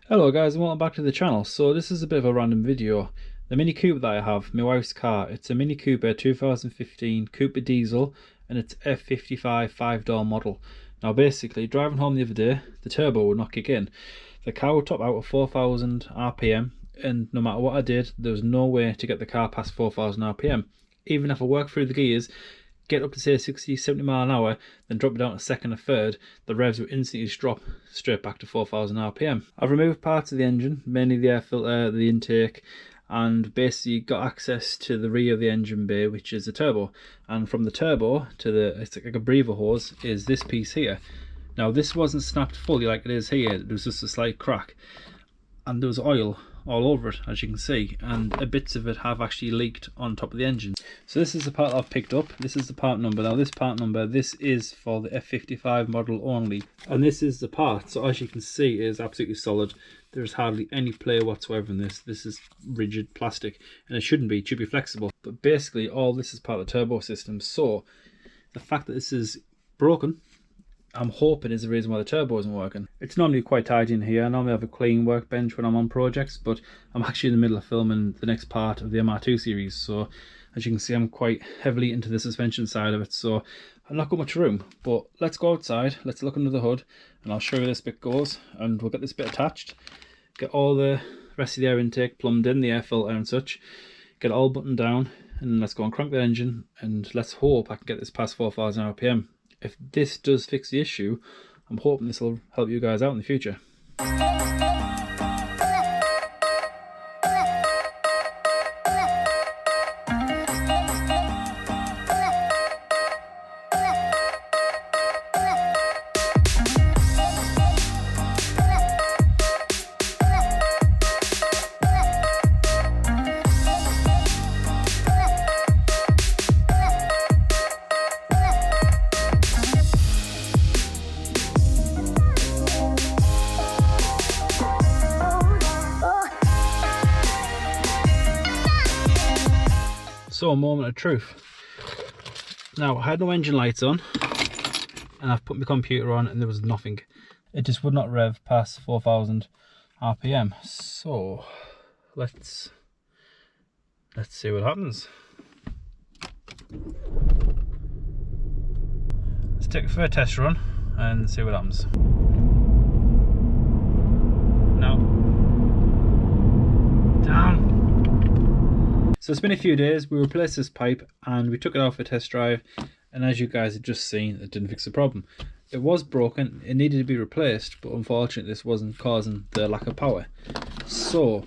Hello guys and welcome back to the channel. So this is a bit of a random video. The Mini Cooper that I have, my wife's car, it's a Mini Cooper 2015 Cooper diesel and it's F55 5-door model. Now basically, driving home the other day, the turbo would not kick in. The car would top out at 4,000 RPM and no matter what I did, there was no way to get the car past 4,000 RPM. Even if I worked through the gears, get up to say 60-70 mile an hour, then drop it down to second or third, the revs would instantly drop straight back to 4,000 RPM. I've removed parts of the engine, mainly the air filter, the intake, and basically got access to the rear of the engine bay, which is the turbo. And from the turbo to the, it's like a breather hose, is this piece here. Now this wasn't snapped fully like it is here, there was just a slight crack. And there was oil all over it, as you can see, and bits of it have actually leaked on top of the engine. So this is the part I've picked up. This is the part number. Now this part number, this is for the F55 model only, and this is the part. So as you can see, it is absolutely solid. There's hardly any play whatsoever in this. This is rigid plastic, and it shouldn't be. It should be flexible. But basically, all this is part of the turbo system. So the fact that this is broken, I'm hoping is the reason why the turbo isn't working. It's normally quite tidy in here. I normally have a clean workbench when I'm on projects, but I'm actually in the middle of filming the next part of the MR2 series. So as you can see, I'm quite heavily into the suspension side of it. So I've not got much room, but let's go outside. Let's look under the hood and I'll show you where this bit goes, and we'll get this bit attached, get all the rest of the air intake plumbed in, the air filter and such, get it all buttoned down, and let's go and crank the engine, and let's hope I can get this past 4,000 RPM. If this does fix the issue, I'm hoping this will help you guys out in the future. So a moment of truth. Now I had no engine lights on and I've put my computer on and there was nothing. It just would not rev past 4,000 RPM. So let's see what happens. Let's take it for a test run and see what happens. Now, down. So it's been a few days. We replaced this pipe and we took it out for a test drive, and as you guys have just seen, it didn't fix the problem. It was broken, it needed to be replaced, but unfortunately this wasn't causing the lack of power. So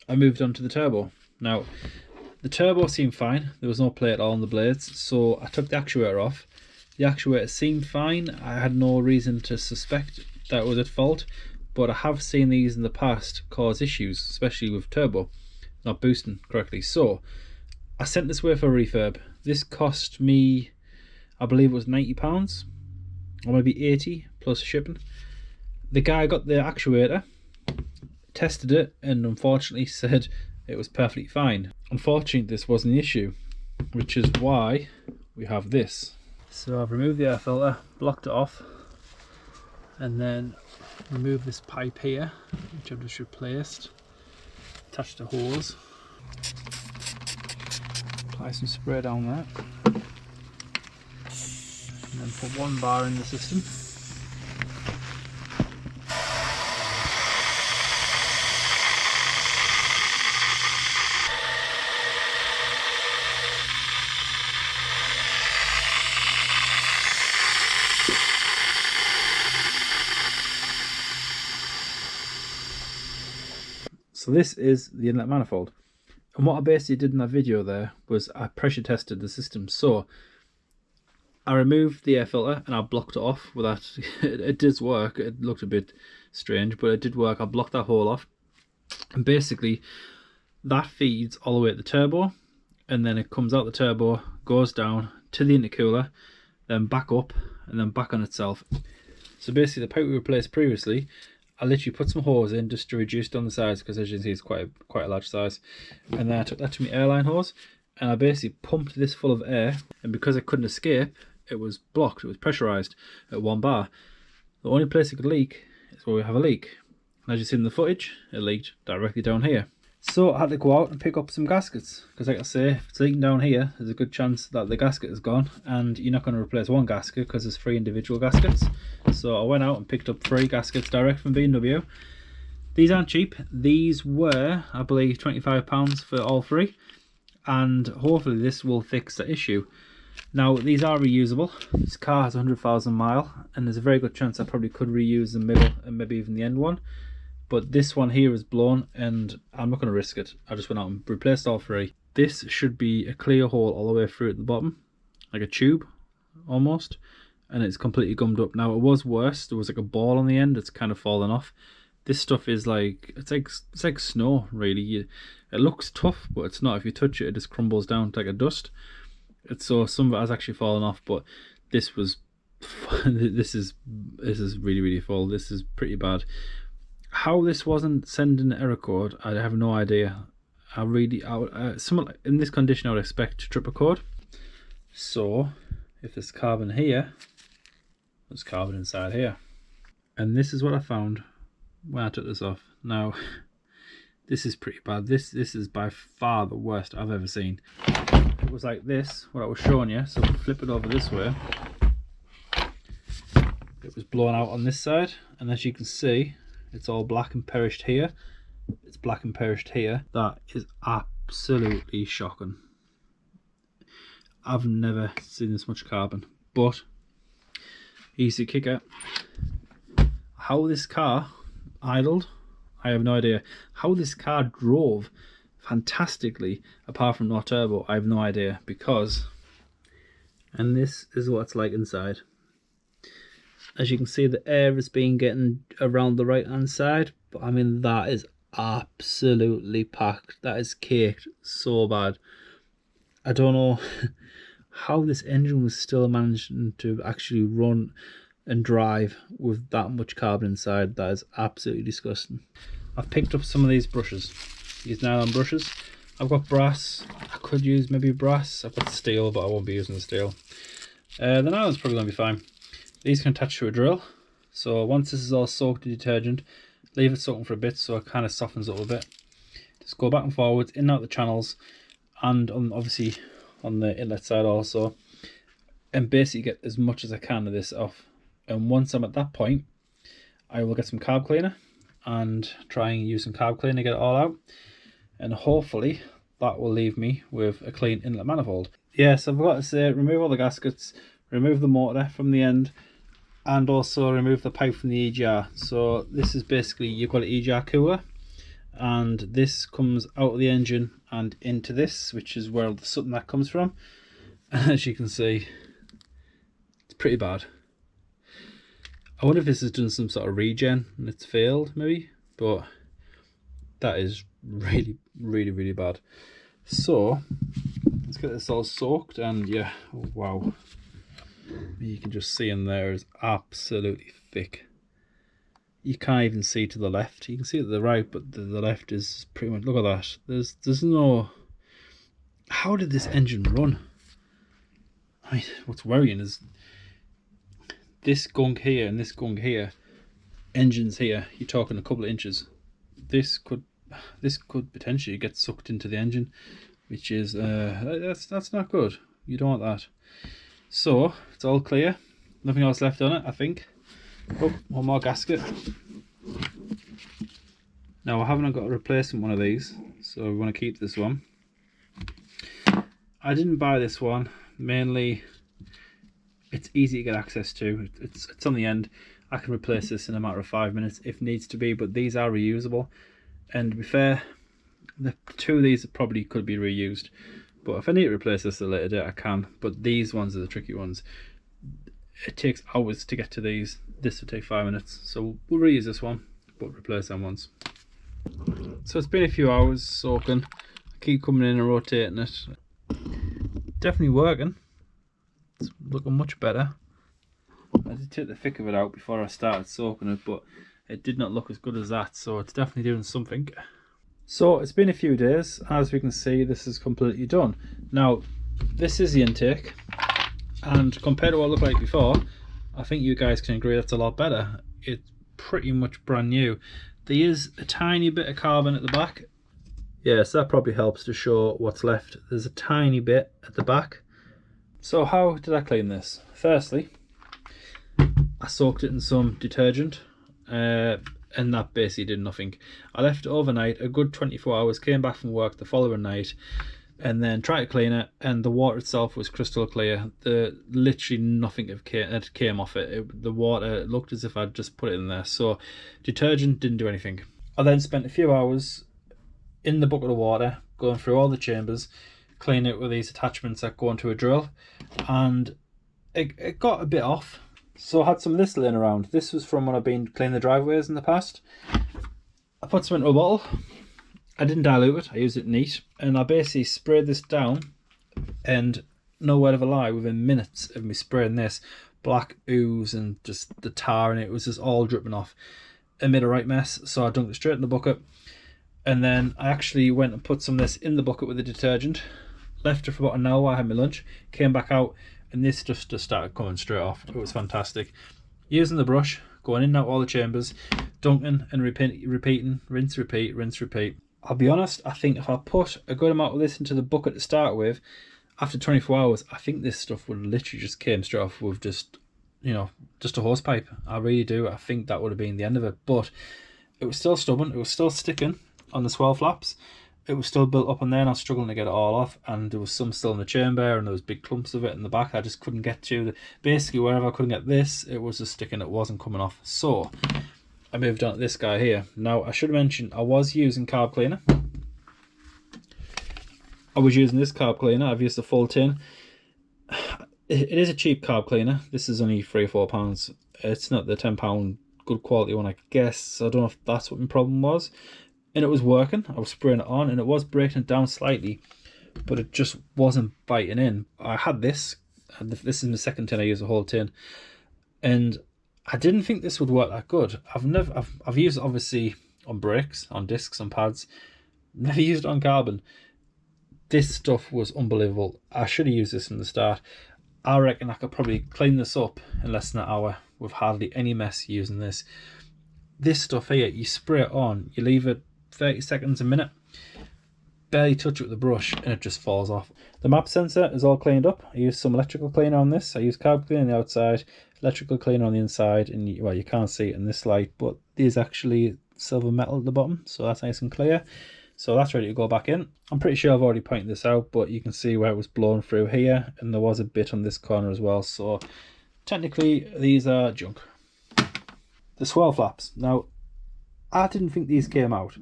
I moved on to the turbo. Now the turbo seemed fine, there was no play at all on the blades, so I took the actuator off. The actuator seemed fine. I had no reason to suspect that it was at fault, but I have seen these in the past cause issues, especially with turbo not boosting correctly. So I sent this away for a refurb. This cost me, I believe it was £90 or maybe 80 plus shipping. The guy got the actuator, tested it, and unfortunately said it was perfectly fine. Unfortunately this wasn't the issue, which is why we have this. So I've removed the air filter, blocked it off, and then removed this pipe here, which I've just replaced. Attach the hose, apply some spray down there, and then put one bar in the system. So this is the inlet manifold, and what I basically did in that video there was I pressure tested the system. So I removed the air filter and I blocked it off with that. It did work. It looked a bit strange, but it did work. I blocked that hole off, and basically that feeds all the way at the turbo, and then it comes out the turbo, goes down to the intercooler, then back up, and then back on itself. So basically the pipe we replaced previously, I literally put some hose in just to reduce down the size, because as you can see it's quite a large size, and then I took that to my airline hose and I basically pumped this full of air, and because it couldn't escape, it was blocked, it was pressurized at 1 bar. The only place it could leak is where we have a leak. As you see in the footage, it leaked directly down here. So I had to go out and pick up some gaskets, because like I say, if it's leaking down here, there's a good chance that the gasket is gone, and you're not going to replace one gasket because there's 3 individual gaskets. So I went out and picked up 3 gaskets direct from BMW. These aren't cheap. These were, I believe, £25 for all 3, and hopefully this will fix the issue. Now these are reusable. This car has 100,000 miles, and there's a very good chance I probably could reuse the middle and maybe even the end one. But this one here is blown, and I'm not going to risk it. I just went out and replaced all 3. This should be a clear hole all the way through at the bottom, like a tube almost, and it's completely gummed up. Now it was worse. There was like a ball on the end. It's kind of fallen off. This stuff is like, it's like snow really. It looks tough, but it's not. If you touch it, it just crumbles down to like a dust. So some of it has actually fallen off, but this was this is really full. This is pretty bad. How this wasn't sending an error code, I have no idea. Someone in this condition, I would expect to trip a code. So if there's carbon here, there's carbon inside here, and this is what I found when I took this off. Now this is pretty bad. This is by far the worst I've ever seen. It was like this, what I was showing you. So flip it over this way. It was blown out on this side, and as you can see, it's all black and perished here. It's black and perished here. That is absolutely shocking. I've never seen this much carbon, but easy kicker. How this car idled, I have no idea. How this car drove fantastically, apart from no turbo, I have no idea, because, and this is what it's like inside. As you can see, the air is being getting around the right hand side, but I mean that is absolutely packed. That is caked so bad. I don't know how this engine was still managing to actually run and drive with that much carbon inside. That is absolutely disgusting. I've picked up some of these brushes, these nylon brushes. I've got brass. I could use maybe brass. I've got steel, but I won't be using the steel. The nylon's probably going to be fine. These can attach to a drill. So once this is all soaked in detergent, leave it soaking for a bit so it kind of softens up a bit. Just go back and forwards, in and out the channels, and obviously on the inlet side also, and basically get as much as I can of this off. And once I'm at that point, I will get some carb cleaner and try and use some carb cleaner to get it all out, and hopefully that will leave me with a clean inlet manifold. Yes, I've got to say, remove all the gaskets, remove the motor from the end, and also remove the pipe from the EGR. So this is basically, you've got an EGR cooler, and this comes out of the engine and into this, which is where the something that comes from. And as you can see, it's pretty bad. I wonder if this has done some sort of regen and it's failed maybe, but that is really bad. So let's get this all soaked, and yeah, wow, you can just see in there is absolutely thick. You can't even see to the left. You can see to the right, but the left is pretty much, look at that. There's no, how did this engine run? I mean, what's worrying is this gunk here and this gunk here, engines here, you're talking a couple of inches. This could potentially get sucked into the engine, which is that's not good. You don't want that. So it's all clear, nothing else left on it, I think. Oh, one more gasket. Now I haven't got a replacement one of these, so we want to keep this one. I didn't buy this one, mainly it's easy to get access to. It's on the end. I can replace this in a matter of 5 minutes if needs to be, but these are reusable. And to be fair, the 2 of these probably could be reused, but if I need to replace this at a later date, I can. But these ones are the tricky ones. It takes hours to get to these. This will take 5 minutes, so we'll reuse this one, but replace them ones. So it's been a few hours soaking. I keep coming in and rotating it. Definitely working. It's looking much better. I did take the thick of it out before I started soaking it, but it did not look as good as that, so it's definitely doing something. So it's been a few days. As we can see, this is completely done. Now this is the intake, and compared to what it looked like before, I think you guys can agree that's a lot better. It's pretty much brand new. there is a tiny bit of carbon at the back. Yes, that probably helps to show what's left. There's a tiny bit at the back. So how did I clean this? Firstly, I soaked it in some detergent, and that basically did nothing. I left it overnight, a good 24 hours, came back from work the following night, and then tried to clean it, and the water itself was crystal clear. Literally nothing had came off it. The water looked as if I'd just put it in there. So detergent didn't do anything. I then spent a few hours in the bucket of water, going through all the chambers, cleaning it with these attachments that go into a drill, and it got a bit off. So I had some of this laying around. This was from when I've been cleaning the driveways in the past. I put some into a bottle. I didn't dilute it, I used it neat, and I basically sprayed this down, and no word of a lie, within minutes of me spraying this, black ooze and just the tar in it was just all dripping off. It made a right mess, so I dunked it straight in the bucket, and then I actually went and put some of this in the bucket with the detergent, left it for about an hour. I had my lunch, came back out, and this just started coming straight off. It was fantastic. Using the brush, going in and out all the chambers, dunking and repeating, rinse, repeat, rinse, repeat. I'll be honest, I think if I put a good amount of this into the bucket to start with, after 24 hours, I think this stuff would literally just came straight off with just, you know, just a hose pipe. I really do. I think that would have been the end of it. But it was still stubborn. It was still sticking on the swell flaps. It was still built up on there, and I was struggling to get it all off, and there was some still in the chamber, and there was big clumps of it in the back I just couldn't get to. Basically, wherever I couldn't get this, it was just sticking, it wasn't coming off. So I moved on to this guy here. Now, I should have mentioned I was using carb cleaner. I was using this carb cleaner. I've used the full tin. It is a cheap carb cleaner. This is only £3 or £4. It's not the £10 good quality one, I guess. So I don't know if that's what my problem was. And it was working. I was spraying it on, and it was breaking it down slightly, but it just wasn't biting in. I had this. This is the second tin I used, a whole tin, and I didn't think this would work that good. I've used it obviously on brakes, on discs, on pads. Never used it on carbon. This stuff was unbelievable. I should have used this from the start. I reckon I could probably clean this up in less than an hour with hardly any mess using this. This stuff here, you spray it on, you leave it 30 seconds, a minute, barely touch it with the brush, and it just falls off. The map sensor is all cleaned up. I used some electrical cleaner on this. I used carb cleaner on the outside, electrical cleaner on the inside, and well, you can't see it in this light, but there's actually silver metal at the bottom, so that's nice and clear. So that's ready to go back in. I'm pretty sure I've already pointed this out, but you can see where it was blown through here, and there was a bit on this corner as well. So technically these are junk. The swirl flaps. Now, I didn't think these came out.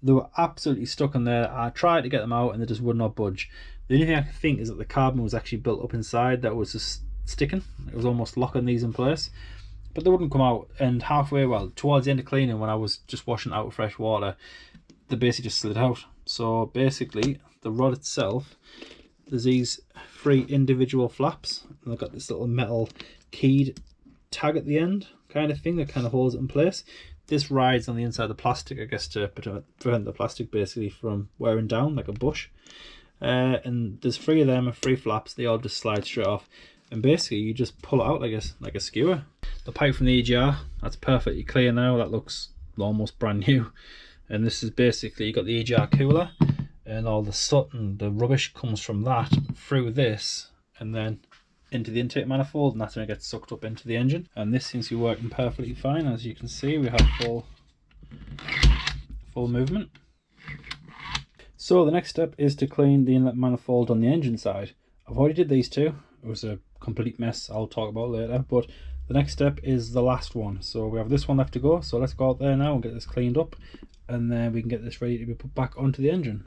They were absolutely stuck in there. I tried to get them out and they just would not budge. The only thing I could think is that the carbon was actually built up inside that was just sticking. It was almost locking these in place, but they wouldn't come out. And halfway, well, towards the end of cleaning, when I was just washing it out with fresh water, they basically just slid out. So basically, the rod itself, there's these 3 individual flaps, and they've got this little metal keyed tag at the end kind of thing that kind of holds it in place. This rides on the inside of the plastic, I guess, to prevent the plastic basically from wearing down like a bush. And there's 3 of them and 3 flaps. They all just slide straight off, and basically you just pull it out like a skewer. The pipe from the EGR, that's perfectly clear now. That looks almost brand new. And this is basically, you got the EGR cooler, and all the soot and the rubbish comes from that through this and then into the intake manifold, and that's when it gets sucked up into the engine. And this seems to be working perfectly fine. As you can see, we have full movement. So the next step is to clean the inlet manifold on the engine side. I've already did these 2. It was a complete mess, I'll talk about later, but the next step is the last one. So we have this one left to go, so let's go out there now and get this cleaned up, and then we can get this ready to be put back onto the engine.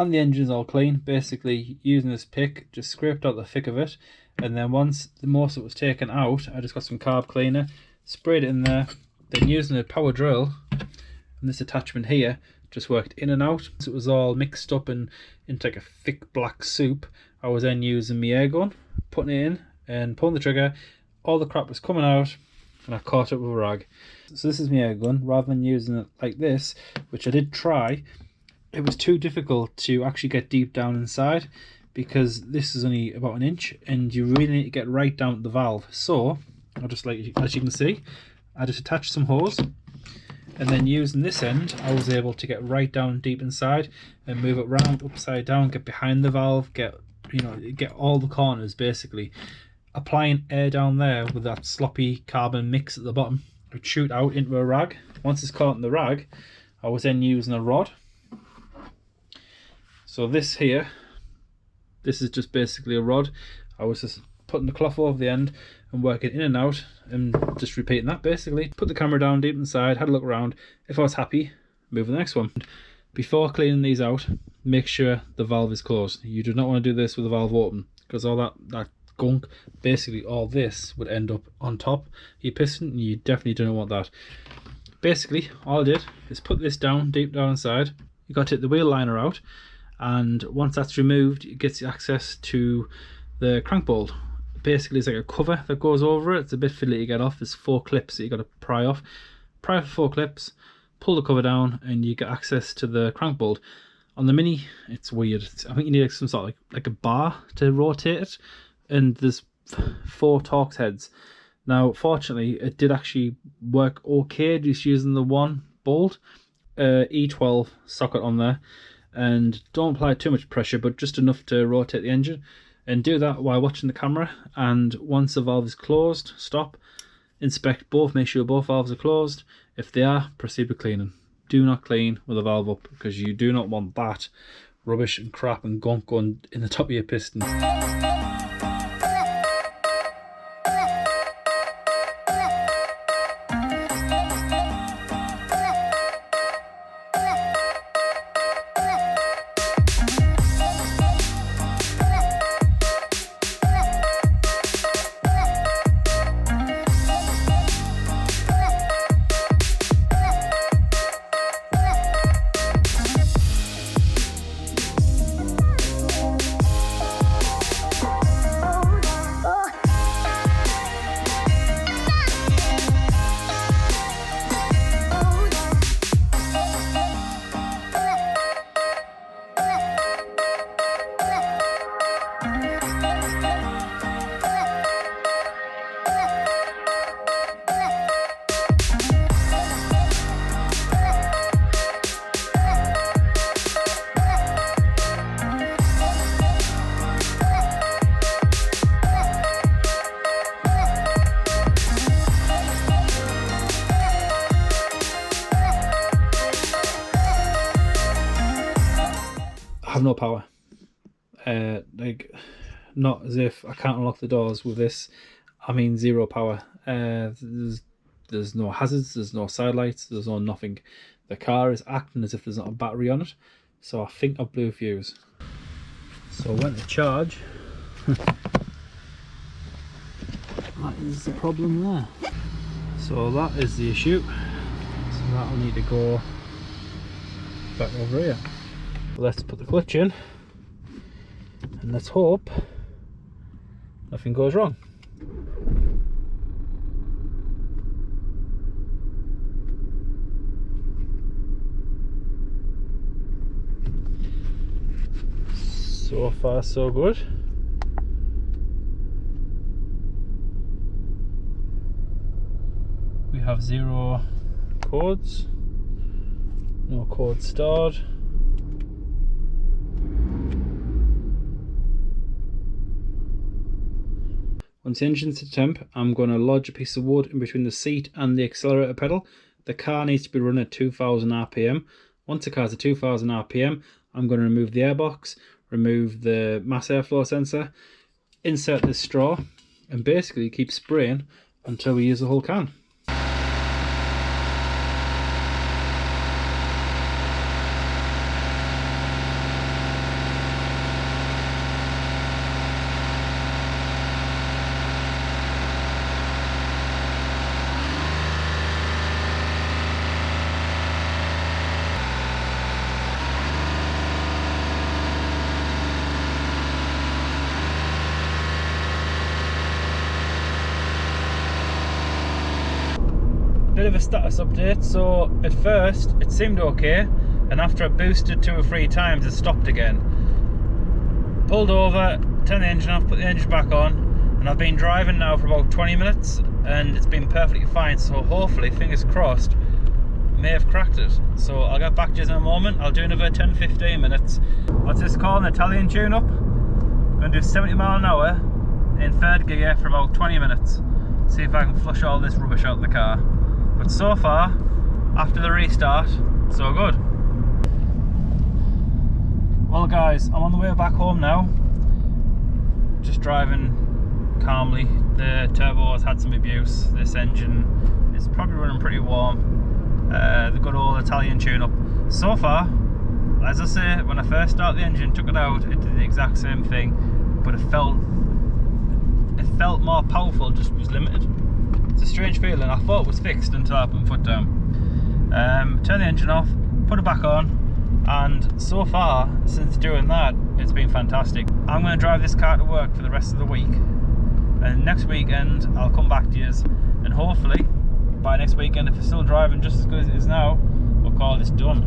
and the engine's all clean. Basically using this pick, just scraped out the thick of it, and then once the most of it was taken out, I just got some carb cleaner, sprayed it in there, then using a power drill and this attachment here just worked in and out, so it was all mixed up and into like a thick black soup. I was then using my air gun, putting it in and pulling the trigger. All the crap was coming out and I caught it with a rag. So this is my air gun. Rather than using it like this, which I did try, it was too difficult to actually get deep down inside because this is only about an inch and you really need to get right down to the valve. So I just, like as you can see, I just attached some hose, and then using this end I was able to get right down deep inside and move it round upside down, get behind the valve, get all the corners. Basically applying air down there with that sloppy carbon mix at the bottom, it would shoot out into a rag. Once it's caught in the rag, I was then using a rod. So this here, this is just basically a rod. I was just putting the cloth over the end and working in and out and just repeating that basically. Put the camera down deep inside, had a look around. If I was happy, move to the next one. Before cleaning these out, make sure the valve is closed. You do not want to do this with the valve open because all that gunk, basically all this would end up on top of your piston and you definitely don't want that. Basically all I did is put this down deep down inside. You got to take the wheel liner out, and once that's removed it gets you access to the crank bolt. Basically it's like a cover that goes over it. It's a bit fiddly to get off. There's 4 clips that you got to pry off. Pry off 4 clips, pull the cover down and you get access to the crank bolt. On the Mini it's weird. I think you need some sort of like a bar to rotate it, and there's 4 Torx heads. Now fortunately it did actually work okay just using the one bolt, E12 socket on there, and don't apply too much pressure but just enough to rotate the engine. And do that while watching the camera, and once the valve is closed, stop, inspect both, make sure both valves are closed. If they are, proceed with cleaning. Do not clean with the valve up because you do not want that rubbish and crap and gunk going in the top of your pistons. I have no power. Like, not as if I can't unlock the doors with this. I mean 0 power. There's no hazards, there's no side lights, there's no nothing. The car is acting as if there's not a battery on it, so I think I blew a fuse. So I went to charge. That is the problem there. So that is the issue. So that'll need to go back over here. Let's put the clutch in and let's hope nothing goes wrong. So far so good. We have 0 codes, no code stored. Once the engine's at temp, I'm going to lodge a piece of wood in between the seat and the accelerator pedal. The car needs to be running at 2000 RPM. Once the car's at 2000 RPM, I'm going to remove the airbox, remove the mass airflow sensor, insert this straw, and basically keep spraying until we use the whole can. bit of a status update. So at first it seemed okay, and after I boosted 2 or 3 times it stopped again. Pulled over, turned the engine off, put the engine back on, and I've been driving now for about 20 minutes and it's been perfectly fine. So hopefully, fingers crossed, may have cracked it. So I'll get back to you in a moment. I'll do another 10-15 minutes. What's this called? An Italian tune up. I'm going to do 70 mile an hour in 3rd gear for about 20 minutes. See if I can flush all this rubbish out of the car. But so far, after the restart, so good. Well guys, I'm on the way back home now. Just driving calmly. The turbo has had some abuse. This engine is probably running pretty warm. The good old Italian tune up. So far, as I say, when I first started the engine, took it out, it did the exact same thing, but it felt more powerful, just was limited. It's a strange feeling. I thought it was fixed until I put my foot down. Turn the engine off, put it back on, and so far, since doing that, it's been fantastic. I'm going to drive this car to work for the rest of the week, and next weekend I'll come back to you, and hopefully by next weekend, if it's still driving just as good as it is now, we'll call this done.